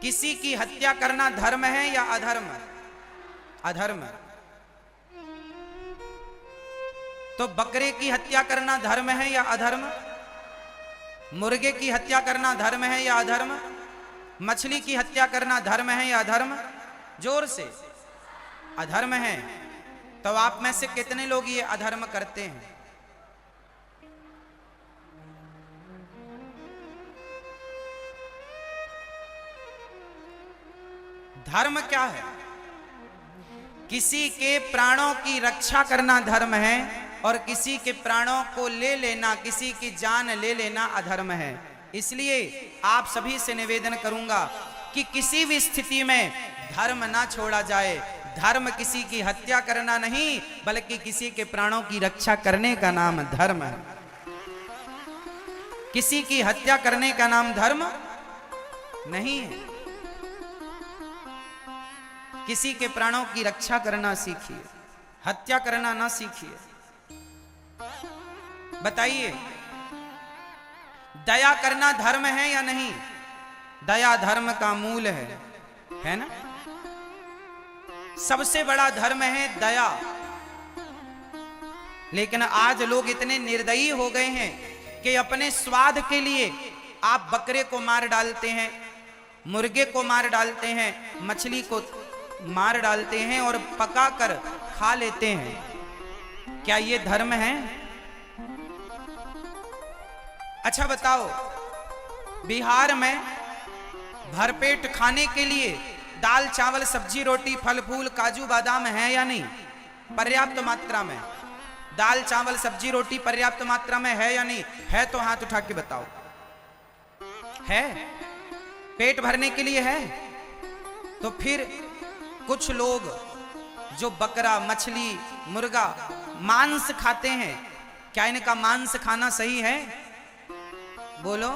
किसी की हत्या करना धर्म है या अधर्म? अधर्म। तो बकरे की हत्या करना धर्म है या अधर्म? मुर्गे की हत्या करना धर्म है या अधर्म? मछली की हत्या करना धर्म है या अधर्म? जोर से। अधर्म है। तो आप में से कितने लोग ये अधर्म करते हैं? धर्म क्या है? किसी के प्राणों की रक्षा करना धर्म है और किसी के प्राणों को ले लेना, किसी की जान ले लेना अधर्म है। इसलिए आप सभी से निवेदन करूंगा कि किसी भी स्थिति में धर्म ना छोड़ा जाए। धर्म किसी की हत्या करना नहीं, बल्कि किसी के प्राणों की रक्षा करने का नाम धर्म है। किसी की हत्या करने का नाम धर्म नहीं है। किसी के प्राणों की रक्षा करना सीखिए, हत्या करना ना सीखिए। बताइए, दया करना धर्म है या नहीं? दया धर्म का मूल है ना? सबसे बड़ा धर्म है दया। लेकिन आज लोग इतने निर्दयी हो गए हैं कि अपने स्वाद के लिए आप बकरे को मार डालते हैं, मुर्गे को मार डालते हैं, मछली को मार डालते हैं और पकाकर खा लेते हैं। क्या ये धर्म है? अच्छा बताओ, बिहार में भरपेट खाने के लिए दाल चावल सब्जी रोटी फल फूल काजू बादाम है या नहीं? पर्याप्त मात्रा में दाल चावल सब्जी रोटी पर्याप्त मात्रा में है या नहीं? है तो हाथ उठा के बताओ। है? पेट भरने के लिए है? तो फिर कुछ लोग जो बकरा मछली मुर्गा मांस खाते हैं, क्या इनका मांस खाना सही है? बोलो।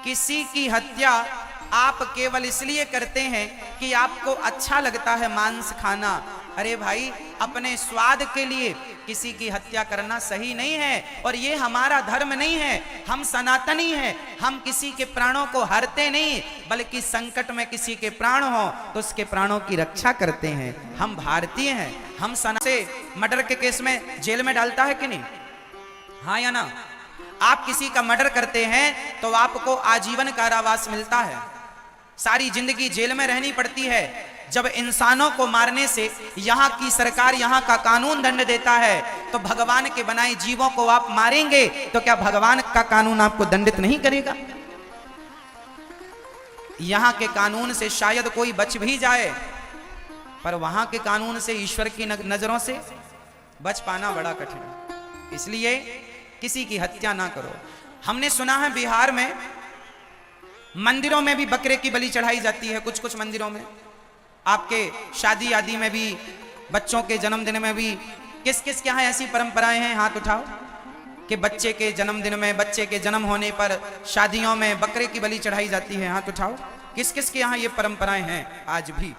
किसी की हत्या आप केवल इसलिए करते हैं कि आपको अच्छा लगता है मांस खाना। अरे भाई, अपने स्वाद के लिए किसी की हत्या करना सही नहीं है और ये हमारा धर्म नहीं है। हम सनातनी हैं, हम किसी के प्राणों को हरते नहीं, बल्कि संकट में किसी के प्राण हो तो उसके प्राणों की रक्षा करते हैं। हम भारतीय हैं। हम से मर्डर के केस में जेल में डालता है कि नहीं? हाँ या ना? आप किसी का मर्डर करते हैं तो आपको आजीवन कारावास मिलता है, सारी जिंदगी जेल में रहनी पड़ती है। जब इंसानों को मारने से यहाँ की सरकार, यहाँ का कानून दंड देता है, तो भगवान के बनाए जीवों को आप मारेंगे तो क्या भगवान का कानून आपको दंडित नहीं करेगा? यहाँ के कानून से शायद कोई बच भी जाए, पर वहां के कानून से, ईश्वर की नजरों से बच पाना बड़ा कठिन है। इसलिए किसी की हत्या ना करो। हमने सुना है बिहार में मंदिरों में भी बकरे की बलि चढ़ाई जाती है। कुछ कुछ मंदिरों में, आपके शादी आदि में भी, बच्चों के जन्मदिन में भी। किस किस के यहाँ ऐसी परंपराएं हैं? हाथ उठाओ। कि बच्चे के जन्मदिन में, बच्चे के जन्म होने पर, शादियों में बकरे की बलि चढ़ाई जाती है। हाथ उठाओ। किस किस के यहाँ ये परंपराएं हैं? आज भी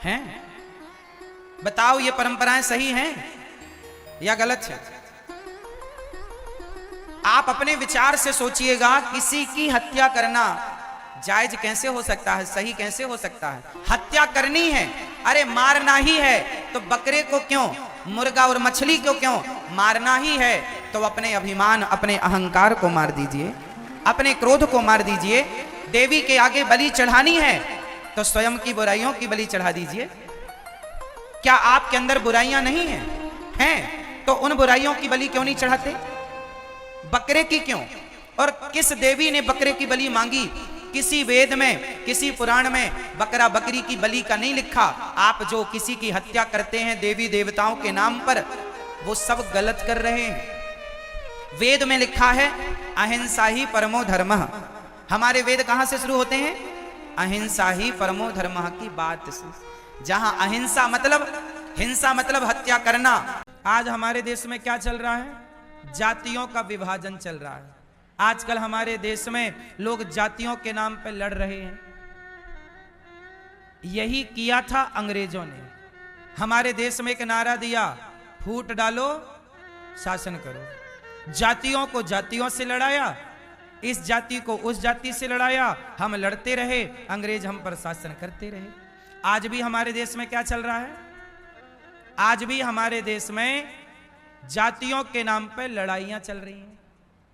हैं? बताओ, ये परंपराएं सही हैं या गलत है? आप अपने विचार से सोचिएगा, किसी की हत्या करना जायज कैसे हो सकता है? सही कैसे हो सकता है? हत्या करनी है, अरे मारना ही है, तो बकरे को क्यों, मुर्गा और मछली को क्यों? मारना ही है तो अपने अभिमान, अपने अहंकार को मार दीजिए, अपने क्रोध को मार दीजिए। देवी के आगे बलि चढ़ानी है तो स्वयं की बुराइयों की बलि चढ़ा दीजिए। क्या आपके अंदर बुराइयां नहीं हैं? हैं तो उन बुराइयों की बलि क्यों नहीं चढ़ाते? बकरे की क्यों? और किस देवी ने बकरे की बलि मांगी? किसी वेद में, किसी पुराण में बकरा बकरी की बलि का नहीं लिखा। आप जो किसी की हत्या करते हैं देवी देवताओं के नाम पर, वो सब गलत कर रहे हैं। वेद में लिखा है अहिंसा ही परमो धर्मः। हमारे वेद कहां से शुरू होते हैं? अहिंसा ही परमो धर्मः की बात से। जहां अहिंसा मतलब, हिंसा मतलब हत्या करना। आज हमारे देश में क्या चल रहा है? जातियों का विभाजन चल रहा है। आजकल हमारे देश में लोग जातियों के नाम पर लड़ रहे हैं। यही किया था अंग्रेजों ने। हमारे देश में एक नारा दिया, फूट डालो शासन करो। जातियों को जातियों से लड़ाया इस जाति को उस जाति से लड़ाया, हम लड़ते रहे, अंग्रेज हम पर शासन करते रहे। आज भी हमारे देश में क्या चल रहा है? आज भी हमारे देश में जातियों के नाम पर लड़ाइयां चल रही हैं।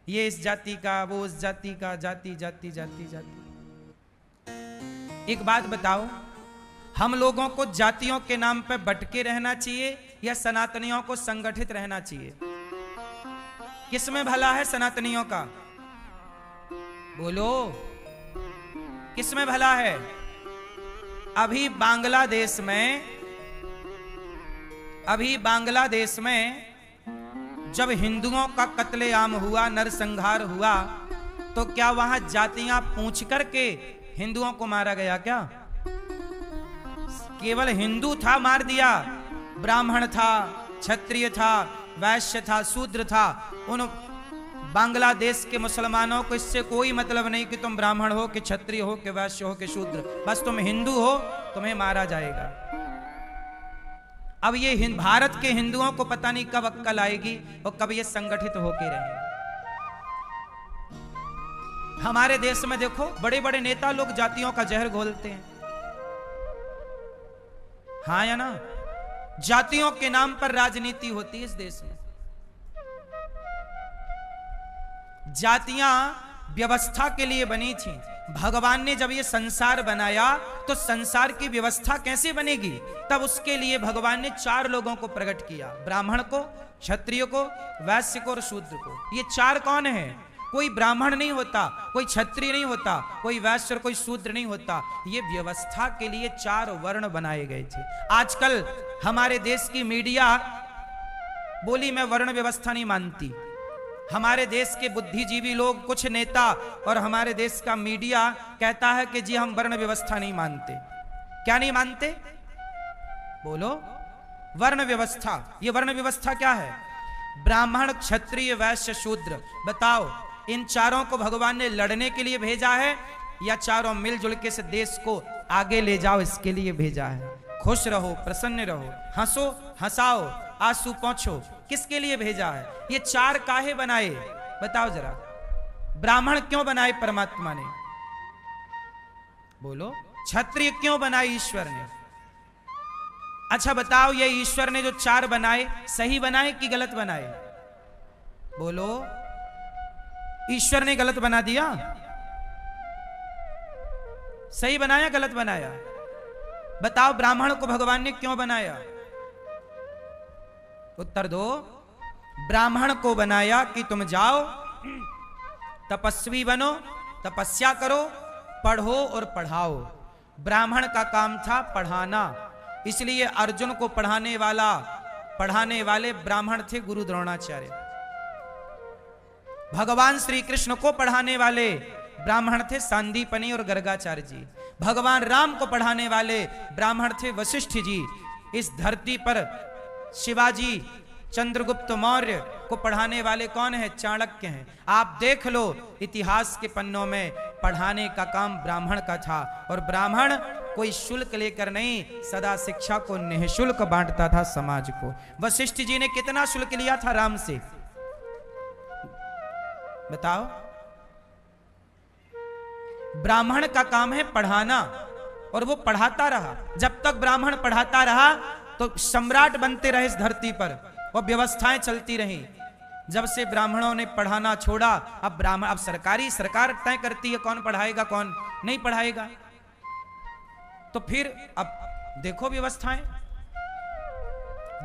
ये इस जाति का, वो उस जाति का, जाति जाति जाति जाति। एक बात बताओ, हम लोगों को जातियों के नाम पर भटके रहना चाहिए या सनातनियों को संगठित रहना चाहिए? किसमें भला है सनातनियों का? बोलो, किसमें भला है? अभी बांग्लादेश में जब हिंदुओं का कत्लेआम हुआ, नरसंहार हुआ, तो क्या वहां जातियां पूछ करके हिंदुओं को मारा गया? क्या केवल हिंदू था मार दिया? ब्राह्मण था, क्षत्रिय था, वैश्य था, शूद्र था। उन बांग्लादेश के मुसलमानों को इससे कोई मतलब नहीं कि तुम ब्राह्मण हो, कि क्षत्रिय हो, कि वैश्य हो, कि शूद्र, बस तुम हिंदू हो, तुम्हें मारा जाएगा। अब ये भारत के हिंदुओं को पता नहीं कब अक्ल आएगी और कब ये संगठित होके रहेंगे। हमारे देश में देखो, बड़े बड़े नेता लोग जातियों का जहर घोलते हैं, हाँ या ना? जातियों के नाम पर राजनीति होती है इस देश में। जातियां व्यवस्था के लिए बनी थी। भगवान ने जब ये संसार बनाया तो संसार की व्यवस्था कैसे बनेगी? तब उसके लिए भगवान ने 4 लोगों को प्रकट किया, ब्राह्मण को, क्षत्रिय को, वैश्य को और शूद्र को। ये 4 कौन है? कोई ब्राह्मण नहीं होता, कोई क्षत्रिय नहीं होता, कोई वैश्य और कोई शूद्र नहीं होता। ये व्यवस्था के लिए 4 वर्ण बनाए गए थे। आजकल हमारे देश की मीडिया बोली मैं वर्ण व्यवस्था नहीं मानती। हमारे देश के बुद्धिजीवी लोग, कुछ नेता और हमारे देश का मीडिया कहता है कि जी हम वर्ण व्यवस्था नहीं मानते। क्या नहीं मानते? बोलो, वर्ण व्यवस्था। ये वर्ण व्यवस्था क्या है? ब्राह्मण, क्षत्रिय, वैश्य, शूद्र। बताओ, इन चारों को भगवान ने लड़ने के लिए भेजा है या चारों मिलजुल के इस देश को आगे ले जाओ इसके लिए भेजा है? खुश रहो, प्रसन्न रहो, हंसो, हंसाओ, आंसू पोंछो, किसके लिए भेजा है? ये 4 काहे बनाए? बताओ जरा। ब्राह्मण क्यों बनाए परमात्मा ने? बोलो। क्षत्रिय क्यों बनाए ईश्वर ने? अच्छा बताओ, ये ईश्वर ने जो 4 बनाए, सही बनाए कि गलत बनाए? बोलो। ईश्वर ने गलत बना दिया? सही बनाया, गलत बनाया? बताओ, ब्राह्मण को भगवान ने क्यों बनाया? उत्तर दो। ब्राह्मण को बनाया कि तुम जाओ, तपस्वी बनो, तपस्या करो, पढ़ो और पढ़ाओ। ब्राह्मण का काम था पढ़ाना, इसलिए अर्जुन को पढ़ाने वाले ब्राह्मण थे गुरु द्रोणाचार्य। भगवान श्री कृष्ण को पढ़ाने वाले ब्राह्मण थे सांदीपनि और गर्गाचार्य जी। भगवान राम को पढ़ाने वाले ब्राह्मण थे वशिष्ठ जी। इस धरती पर शिवाजी, चंद्रगुप्त मौर्य को पढ़ाने वाले कौन है? चाणक्य हैं। आप देख लो, इतिहास के पन्नों में पढ़ाने का काम ब्राह्मण का था। और ब्राह्मण कोई शुल्क लेकर नहीं, सदा शिक्षा को निःशुल्क बांटता था समाज को। वशिष्ठ जी ने कितना शुल्क लिया था राम से? बताओ। ब्राह्मण का काम है पढ़ाना, और वो पढ़ाता रहा। जब तक ब्राह्मण पढ़ाता रहा तो सम्राट बनते रहे इस धरती पर, और व्यवस्थाएं चलती रहीं। जब से ब्राह्मणों ने पढ़ाना छोड़ा, अब सरकार तय करती है कौन पढ़ाएगा कौन नहीं पढ़ाएगा। तो फिर अब देखो व्यवस्थाएं।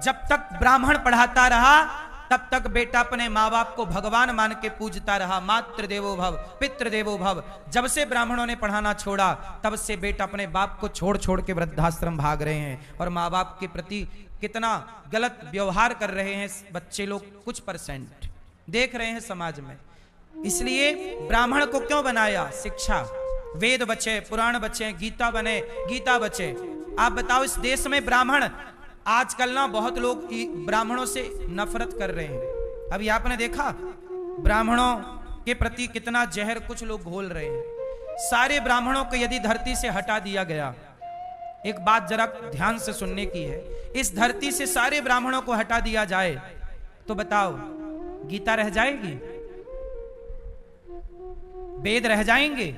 जब तक ब्राह्मण पढ़ाता रहा तब तक बेटा अपने माँ बाप को भगवान मान के पूजता रहा। मातृ देवो भव, पितृ देवो भव। जब से ब्राह्मणों ने पढ़ाना छोड़ा, तब से बेटा अपने बाप को छोड़ छोड़ के वृद्धाश्रम भाग रहे हैं, और माँ बाप के प्रति कितना गलत व्यवहार कर रहे हैं बच्चे लोग, कुछ % देख रहे हैं समाज में। इसलिए ब्राह्मण को क्यों बनाया? शिक्षा, वेद बचे, पुराण बचे, गीता बने, गीता बचे। आप बताओ, इस देश में ब्राह्मण, आजकल ना बहुत लोग ब्राह्मणों से नफरत कर रहे हैं। अभी आपने देखा ब्राह्मणों के प्रति कितना जहर कुछ लोग घोल रहे हैं। सारे ब्राह्मणों को यदि धरती से हटा दिया गया, एक बात जरा ध्यान से सुनने की है, इस धरती से सारे ब्राह्मणों को हटा दिया जाए तो बताओ गीता रह जाएगी? वेद रह जाएंगे।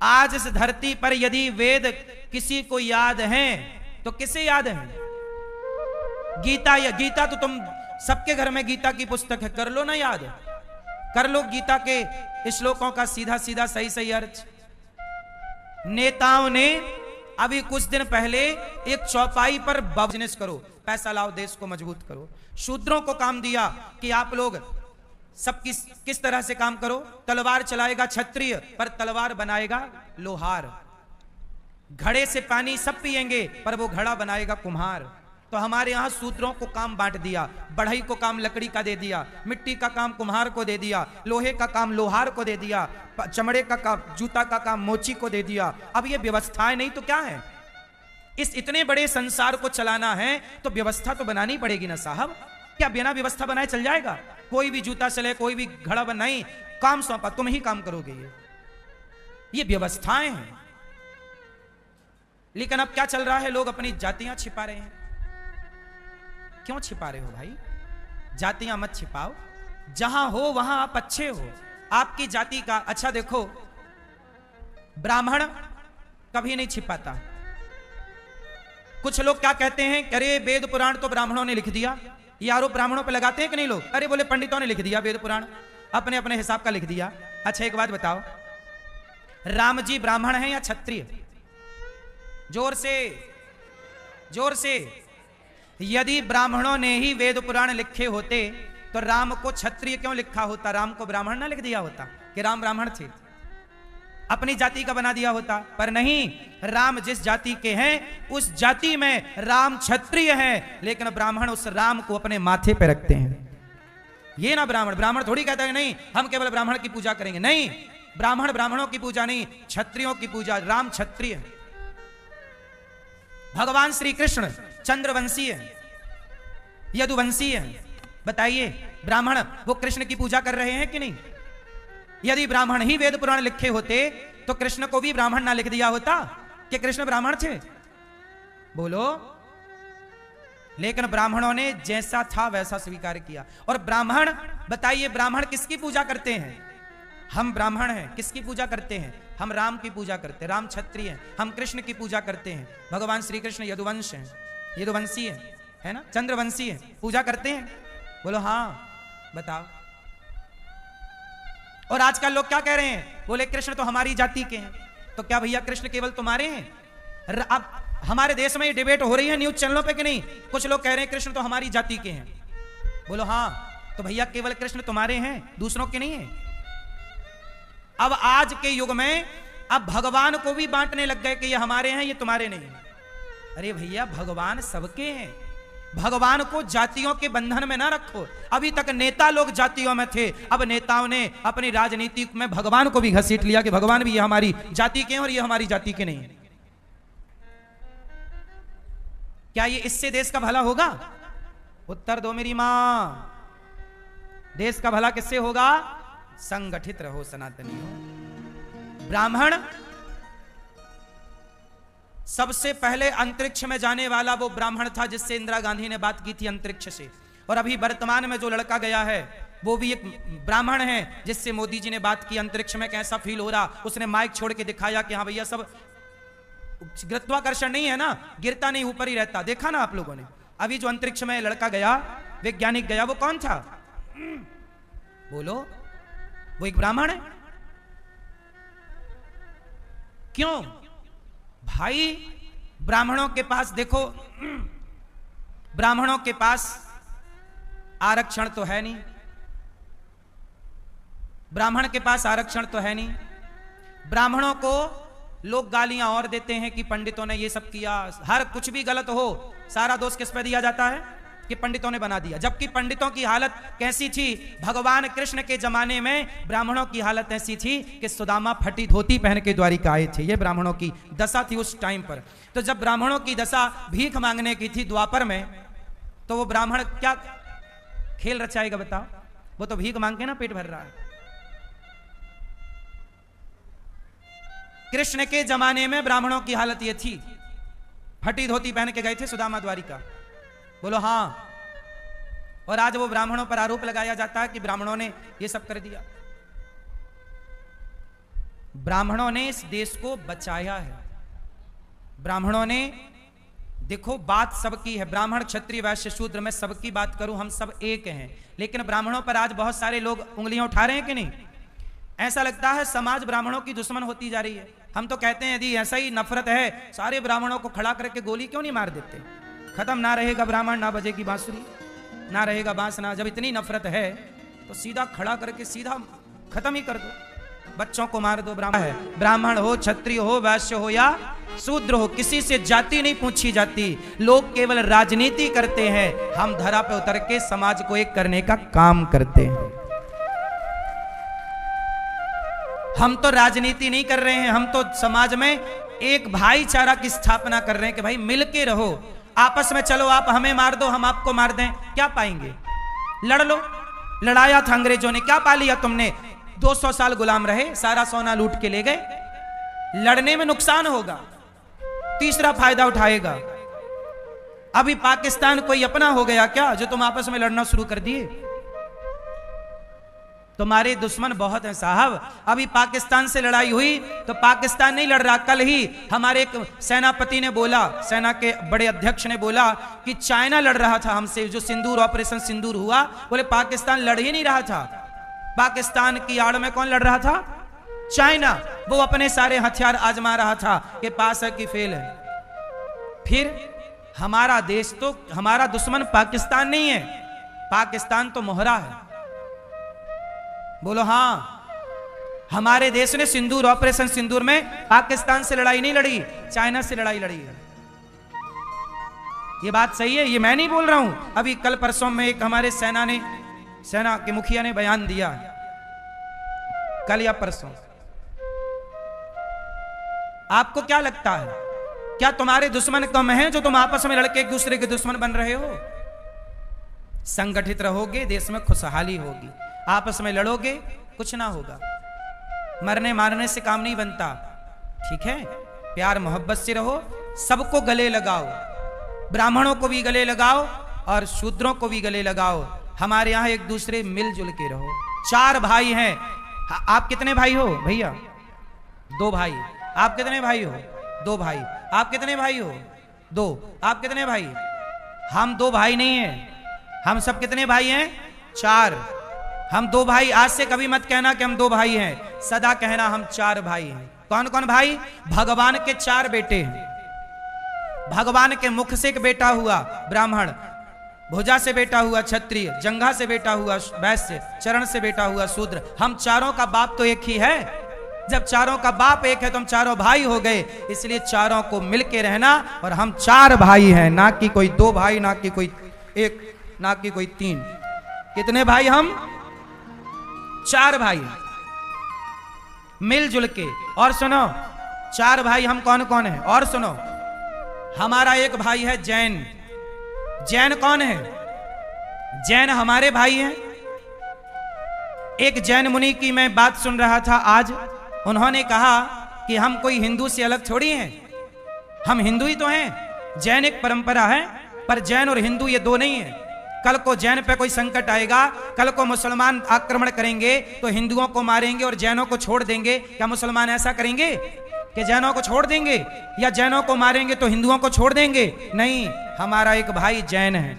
आज इस धरती पर यदि वेद किसी को याद हैं तो किसे याद है? गीता। या गीता तो तुम सबके घर में गीता की पुस्तक है, कर लो ना याद, कर लो गीता के श्लोकों का सीधा सीधा सही सही अर्थ। नेताओं ने अभी कुछ दिन पहले एक चौपाई पर बिजनेस करो, पैसा लाओ, देश को मजबूत करो, शूद्रों को काम दिया कि आप लोग सब किस तरह से काम करो। तलवार चलाएगा क्षत्रिय, पर तलवार बनाएगा लोहार। घड़े से पानी सब पिएंगे, पर वो घड़ा बनाएगा कुम्हार। तो हमारे यहां शूद्रों को काम बांट दिया, बढ़ई को काम लकड़ी का दे दिया, मिट्टी का काम कुम्हार को दे दिया, लोहे का काम लोहार को दे दिया, चमड़े का काम, जूता का काम मोची को दे दिया। अब ये व्यवस्थाएं नहीं तो क्या है? इस इतने बड़े संसार को चलाना है तो व्यवस्था तो बनानी पड़ेगी ना साहब। क्या बिना व्यवस्था बनाए चल जाएगा? कोई भी जूता चले, कोई भी घड़ा बन, नहीं, काम सौंपा, तुम ही काम करोगे। ये व्यवस्थाएं हैं। लेकिन अब क्या चल रहा है? लोग अपनी जातियां छिपा रहे हैं। क्यों छिपा रहे हो भाई? जातियां मत छिपाओ, जहां हो वहां आप अच्छे हो। आपकी जाति का अच्छा देखो, ब्राह्मण कभी नहीं छिपाता। कुछ लोग क्या कहते हैं, अरे वेद पुराण तो ब्राह्मणों ने लिख दिया। ये आरोप ब्राह्मणों पे लगाते हैं कि नहीं लोग? अरे बोले पंडितों ने लिख दिया वेद पुराण, अपने अपने हिसाब का लिख दिया। अच्छा एक बात बताओ, राम जी ब्राह्मण हैं या क्षत्रिय? जोर से, जोर से। यदि ब्राह्मणों ने ही वेद पुराण लिखे होते तो राम को क्षत्रिय क्यों लिखा होता? राम को ब्राह्मण ना लिख दिया होता कि राम ब्राह्मण थे? अपनी जाति का बना दिया होता। पर नहीं, राम जिस जाति के हैं उस जाति में राम क्षत्रिय हैं, लेकिन ब्राह्मण उस राम को अपने माथे पे रखते हैं। ये ना ब्राह्मण थोड़ी कहता है नहीं हम केवल ब्राह्मण की पूजा करेंगे। नहीं, ब्राह्मण ब्राह्मणों की पूजा नहीं, क्षत्रियों की पूजा। राम क्षत्रिय है। भगवान श्री कृष्ण चंद्रवंशी है, यदुवंशी है। बताइए, ब्राह्मण वो कृष्ण की पूजा कर रहे हैं कि नहीं? यदि ब्राह्मण ही वेद पुराण लिखे होते तो कृष्ण को भी ब्राह्मण ना लिख दिया होता कि कृष्ण ब्राह्मण थे? बोलो। लेकिन ब्राह्मणों ने जैसा था वैसा स्वीकार किया। और ब्राह्मण, बताइए ब्राह्मण किसकी पूजा करते हैं? हम ब्राह्मण हैं, किसकी पूजा करते हैं? हम राम की पूजा करते हैं। राम क्षत्रिय हैं, हम कृष्ण की पूजा करते हैं। भगवान श्री कृष्ण यदुवंश हैं, यदुवंशी है ना, चंद्रवंशी है, पूजा करते हैं। बोलो हाँ, बताओ। और आजकल लोग क्या कह रहे हैं? बोले कृष्ण तो हमारी जाति के हैं। तो क्या भैया कृष्ण केवल तुम्हारे हैं? अब हमारे देश में ये डिबेट हो रही है न्यूज चैनलों पे कि नहीं? कुछ लोग कह रहे हैं कृष्ण तो हमारी जाति के हैं। बोलो हाँ, तो भैया केवल कृष्ण तुम्हारे हैं, दूसरों के नहीं है। अब आज के युग में अब भगवान को भी बांटने लग गए कि ये हमारे हैं, ये तुम्हारे नहीं है। अरे भैया, भगवान सबके हैं। भगवान को जातियों के बंधन में ना रखो। अभी तक नेता लोग जातियों में थे, अब नेताओं ने अपनी राजनीति में भगवान को भी घसीट लिया कि भगवान भी ये हमारी जाति के हैं और ये हमारी जाति के नहीं है। क्या ये इससे देश का भला होगा? उत्तर दो मेरी मां। देश का भला किससे होगा? संगठित रहो सनातनियों। ब्राह्मण सबसे पहले अंतरिक्ष में जाने वाला वो ब्राह्मण था जिससे इंदिरा गांधी ने बात की थी अंतरिक्ष से। और अभी वर्तमान में जो लड़का गया है वो भी एक ब्राह्मण है जिससे मोदी जी ने बात की अंतरिक्ष में कैसा फील हो रहा। उसने माइक छोड़ के दिखाया कि हाँ भैया, सब गुरुत्वाकर्षण नहीं है ना, गिरता नहीं, ऊपर ही रहता। देखा ना आप लोगों ने? अभी जो अंतरिक्ष में लड़का गया, वैज्ञानिक गया, वो कौन था? बोलो। वो एक ब्राह्मण है। क्यों भाई? ब्राह्मणों के पास देखो, ब्राह्मणों के पास आरक्षण तो है नहीं। ब्राह्मण के पास आरक्षण तो है नहीं। ब्राह्मणों को लोग गालियां और देते हैं कि पंडितों ने ये सब किया। हर कुछ भी गलत हो, सारा दोष किस पे दिया जाता है? कि पंडितों ने बना दिया। जबकि पंडितों की हालत कैसी थी? भगवान कृष्ण के जमाने में ब्राह्मणों की हालत ऐसी थी कि सुदामा फटी धोती पहन के द्वारिका आए थे। ये ब्राह्मणों की दशा थी उस टाइम पर। तो जब ब्राह्मणों की दशा भीख मांगने की थी द्वापर में, तो वो ब्राह्मण क्या खेल रचाएगा बताओ? वो तो भीख मांग के ना पेट भर रहा है। कृष्ण के जमाने में ब्राह्मणों की हालत ये थी, फटी धोती पहन के गए थे सुदामा द्वारिका। बोलो हाँ। और आज वो ब्राह्मणों पर आरोप लगाया जाता है कि ब्राह्मणों ने ये सब कर दिया। ब्राह्मणों ने इस देश को बचाया है। ब्राह्मणों ने, देखो बात सबकी है, ब्राह्मण क्षत्रिय वैश्य शूद्र, मैं सबकी बात करूं, हम सब एक हैं, लेकिन ब्राह्मणों पर आज बहुत सारे लोग उंगलियां उठा रहे हैं कि नहीं? ऐसा लगता है समाज ब्राह्मणों की दुश्मन होती जा रही है। हम तो कहते हैं यदि ऐसा ही नफरत है, सारे ब्राह्मणों को खड़ा करके गोली क्यों नहीं मार देते? खत्म, ना रहेगा ब्राह्मण, ना बजेगी बांसुरी, ना रहेगा बांस, ना, जब इतनी नफरत है तो सीधा खड़ा करके सीधा खत्म ही कर दो, बच्चों को मार दो। ब्राह्मण है, ब्राह्मण हो, क्षत्रिय हो, वैश्य हो या शूद्र हो, किसी से जाति नहीं पूछी जाती। लोग केवल राजनीति करते हैं, हम धरा पे उतर के समाज को एक करने का काम करते हैं। हम तो राजनीति नहीं कर रहे हैं, हम तो समाज में एक भाईचारा की स्थापना कर रहे हैं कि भाई मिलके रहो, आपस में चलो, आप हमें मार दो, हम आपको मार दें, क्या पाएंगे? लड़ लो। लड़ाया था अंग्रेजों ने, क्या पा लिया तुमने? 200 साल गुलाम रहे, सारा सोना लूट के ले गए। लड़ने में नुकसान होगा, तीसरा फायदा उठाएगा। अभी पाकिस्तान कोई अपना हो गया क्या जो तुम आपस में लड़ना शुरू कर दिए? तुम्हारे दुश्मन बहुत हैं साहब। अभी पाकिस्तान से लड़ाई हुई तो पाकिस्तान नहीं लड़ रहा। कल ही हमारे एक सेनापति ने बोला, सेना के बड़े अध्यक्ष ने बोला कि चाइना लड़ रहा था हमसे, जो सिंदूर, ऑपरेशन सिंदूर हुआ, बोले पाकिस्तान लड़ ही नहीं रहा था। पाकिस्तान की आड़ में कौन लड़ रहा था? चाइना। वो अपने सारे हथियार आजमा रहा था कि पास है कि फेल है। फिर हमारा देश तो, हमारा दुश्मन पाकिस्तान नहीं है, पाकिस्तान तो मोहरा है। बोलो हाँ, हमारे देश ने सिंदूर, ऑपरेशन सिंदूर में पाकिस्तान से लड़ाई नहीं लड़ी, चाइना से लड़ाई लड़ी है। ये बात सही है, ये मैं नहीं बोल रहा हूं। अभी कल परसों में एक हमारे सेना के मुखिया ने बयान दिया, कल या परसों। आपको क्या लगता है, क्या तुम्हारे दुश्मन कम हैं जो तुम आपस में लड़के एक दूसरे के दुश्मन बन रहे हो? संगठित रहोगे, देश में खुशहाली होगी। आपस में लड़ोगे, कुछ ना होगा। मरने मारने से काम नहीं बनता, ठीक है? प्यार मोहब्बत से रहो, सबको गले लगाओ, ब्राह्मणों को भी गले लगाओ और शूद्रों को भी गले लगाओ। हमारे यहां एक दूसरे मिलजुल के रहो। 4 भाई हैं। आप कितने भाई हो भैया? 2 भाई। आप कितने भाई हो? 2 भाई। आप कितने भाई हो? 2। आप कितने भाई? हम 2 भाई नहीं हैं, हम सब कितने भाई हैं? 4। हम 2 भाई। आज से कभी मत कहना कि हम 2 भाई हैं, सदा कहना हम 4 भाई हैं। कौन कौन भाई? भगवान के 4 बेटे हैं। भगवान के मुख से एक बेटा हुआ ब्राह्मण, भुजा से बेटा हुआ क्षत्रिय, जंघा से बेटा हुआ वैश्य, चरण से बेटा हुआ शूद्र। हम चारों का बाप तो एक ही है। जब चारों का बाप एक है तो हम चारों भाई हो गए। इसलिए चारों को मिलके रहना, और हम 4 भाई हैं, ना कि कोई 2 भाई, ना कि कोई 1, ना कि कोई 3। कितने भाई? हम 4 भाई मिलजुल के। और सुनो, 4 भाई हम कौन कौन हैं? और सुनो, हमारा एक भाई है जैन। जैन कौन है? जैन हमारे भाई हैं। एक जैन मुनि की मैं बात सुन रहा था आज, उन्होंने कहा कि हम कोई हिंदू से अलग थोड़ी हैं, हम हिंदू ही तो हैं। जैन एक परंपरा है, पर जैन और हिंदू ये 2 नहीं है। कल को जैन पे कोई संकट आएगा, कल को मुसलमान आक्रमण करेंगे तो हिंदुओं को मारेंगे और जैनों को छोड़ देंगे। क्या मुसलमान ऐसा करेंगे कि जैनों को छोड़ देंगे, या जैनों को मारेंगे तो हिंदुओं को छोड़ देंगे? नहीं, हमारा एक भाई जैन है,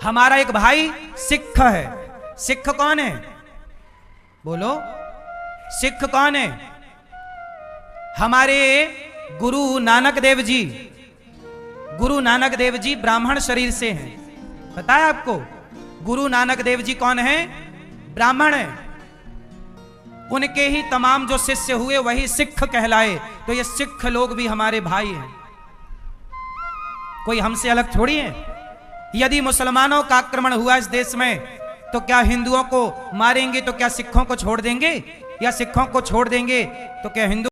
हमारा एक भाई सिख है। सिख कौन है? बोलो, सिख कौन है? हमारे गुरु नानक देव जी, गुरु नानक देव जी ब्राह्मण शरीर से हैं। पता है आपको गुरु नानक देव जी कौन है? ब्राह्मण है। उनके ही तमाम जो शिष्य हुए वही सिख कहलाए। तो ये सिख लोग भी हमारे भाई हैं, कोई हमसे अलग थोड़ी है। यदि मुसलमानों का आक्रमण हुआ इस देश में तो क्या हिंदुओं को मारेंगे तो क्या सिखों को छोड़ देंगे? या सिखों को छोड़ देंगे तो क्या हिंदू